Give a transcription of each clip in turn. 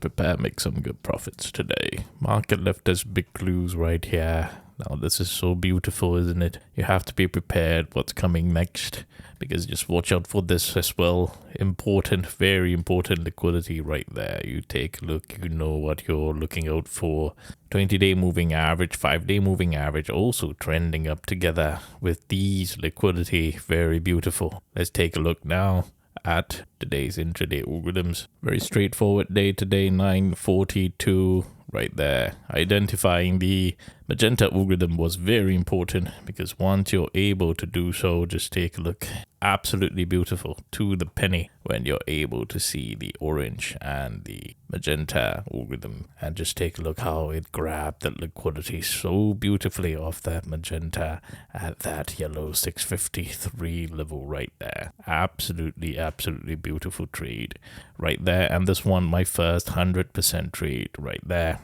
Prepare, make some good profits today. Market left us big clues right here. Now this is so beautiful, isn't it? You have to be prepared what's coming next, because just watch out for this as well. Important, very important liquidity right there. You take a look, you know what you're looking out for. 20-day moving average, 5-day moving average also trending up together with these liquidity. Very beautiful. Let's take a look now at today's intraday algorithms. Very straightforward day today, 9:42 right there. Identifying the magenta algorithm was very important, because once you're able to do so, just take a look. Absolutely beautiful to the penny when you're able to see the orange and the magenta algorithm, and just take a look how it grabbed the liquidity so beautifully off that magenta at that yellow 653 level right there. Absolutely beautiful trade right there. And this one, my first 100% trade right there.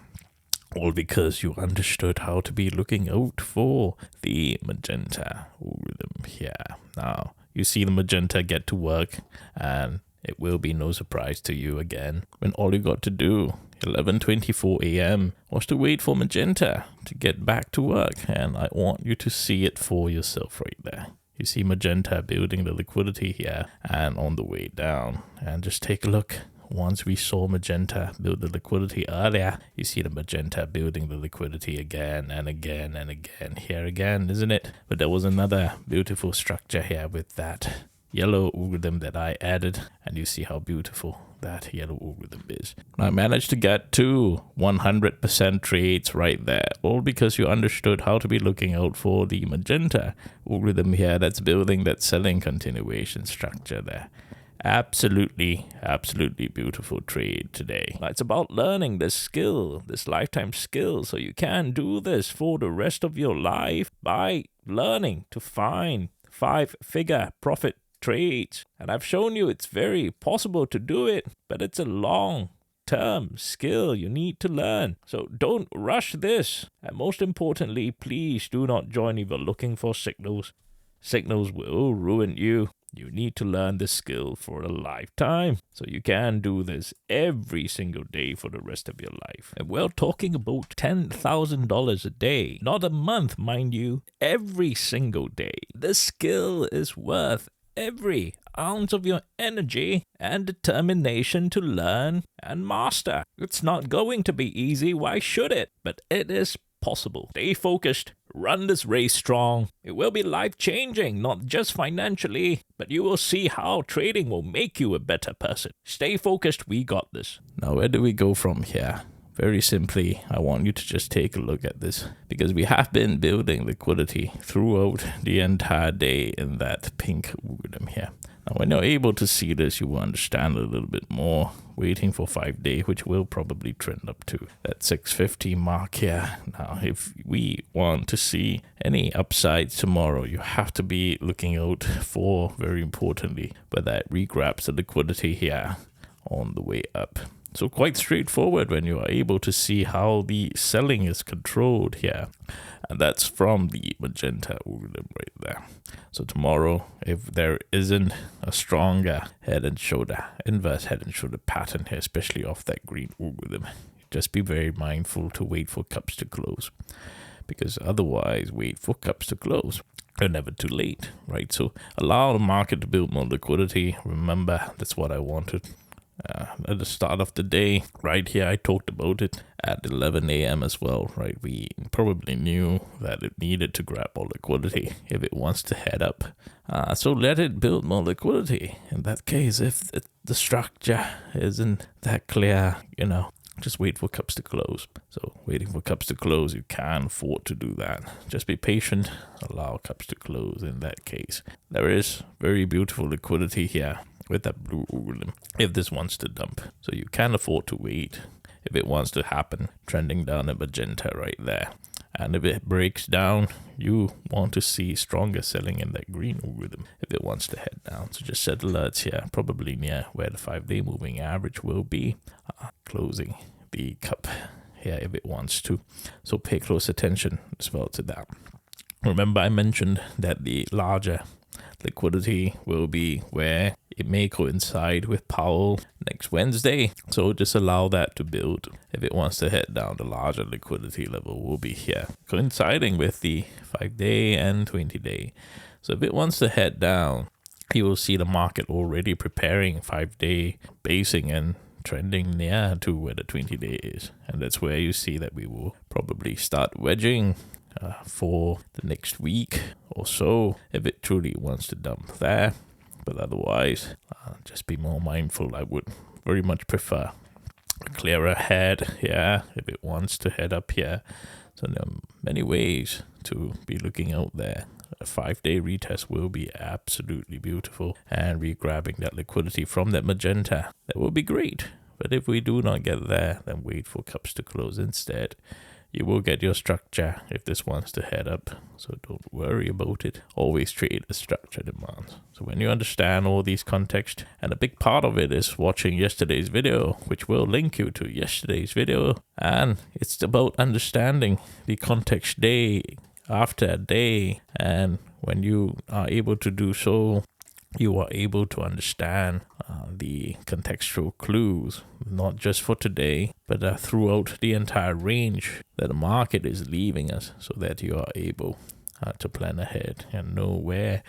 All because you understood how to be looking out for the magenta algorithm here. Now, you see the magenta get to work, and it will be no surprise to you again when all you got to do 11:24 a.m. was to wait for magenta to get back to work. And I want you to see it for yourself right there. You see magenta building the liquidity here and on the way down. And just take a look. Once we saw magenta build the liquidity earlier, you see the magenta building the liquidity again and again and again. Here again, isn't it? But there was another beautiful structure here with that yellow algorithm that I added, and you see how beautiful that yellow algorithm is. I managed to get to 100% trades right there, all because you understood how to be looking out for the magenta algorithm here that's building that selling continuation structure there. Absolutely beautiful trade today. It's about learning this skill, this lifetime skill, so you can do this for the rest of your life by learning to find 5-figure profit trades. And I've shown you it's very possible to do it, but it's a long-term skill you need to learn. So don't rush this. And most importantly, please do not join if you're looking for signals. Signals will ruin you. You need to learn this skill for a lifetime, so you can do this every single day for the rest of your life. And we're talking about $10,000 a day, not a month, mind you, every single day. This skill is worth every ounce of your energy and determination to learn and master. It's not going to be easy, why should it? But it is possible. Stay focused. Run this race strong. It will be life-changing, not just financially, but you will see how trading will make you a better person. Stay focused. We got this. Now, where do we go from here? Very simply, I want you to just take a look at this, because we have been building liquidity throughout the entire day in that pink algorithm here. Now, when you're able to see this, you will understand a little bit more. Waiting for 5-day, which will probably trend up to that 650 mark here. Now, if we want to see any upsides tomorrow, you have to be looking out for, very importantly, whether it regrabs the liquidity here on the way up. So quite straightforward when you are able to see how the selling is controlled here. And that's from the magenta algorithm right there. So tomorrow, if there isn't a stronger head and shoulder, inverse head and shoulder pattern here, especially off that green algorithm, just be very mindful to wait for cups to close. Because otherwise, wait for cups to close. You're never too late, right? So allow the market to build more liquidity. Remember, that's what I wanted. At the start of the day, right here, I talked about it at 11 a.m. as well, right? We probably knew that it needed to grab more liquidity if it wants to head up. So let it build more liquidity. In that case, if the structure isn't that clear, just wait for cups to close. So waiting for cups to close, you can afford to do that. Just be patient, allow cups to close in that case. There is very beautiful liquidity here with that blue algorithm if this wants to dump. So you can afford to wait if it wants to happen, trending down at magenta right there. And if it breaks down, you want to see stronger selling in that green algorithm if it wants to head down. So just set alerts here, probably near where the 5-day moving average will be, closing the cup here if it wants to. So pay close attention as well to that. Remember, I mentioned that the larger liquidity will be where it may coincide with Powell next Wednesday. So just allow that to build. If it wants to head down, the larger liquidity level will be here, coinciding with the 5-day and 20-day. So if it wants to head down, you will see the market already preparing 5-day basing and trending near to where the 20-day is. And that's where you see that we will probably start wedging for the next week or so if it truly wants to dump there. But otherwise, just be more mindful. I would very much prefer a clearer head, if it wants to head up here. So there are many ways to be looking out there. A 5-day retest will be absolutely beautiful, and regrabbing that liquidity from that magenta, that will be great. But if we do not get there, then wait for cups to close instead. You will get your structure if this wants to head up, so don't worry about it. Always trade as structure demands. So when you understand all these context, and a big part of it is watching yesterday's video, which will link you to yesterday's video, and it's about understanding the context day after day, and when you are able to do so, you are able to understand the contextual clues, not just for today, but throughout the entire range that the market is leaving us, so that you are able to plan ahead and know where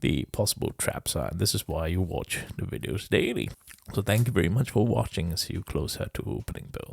the possible traps are. This is why you watch the videos daily. So thank you very much for watching, and see you closer to opening bell.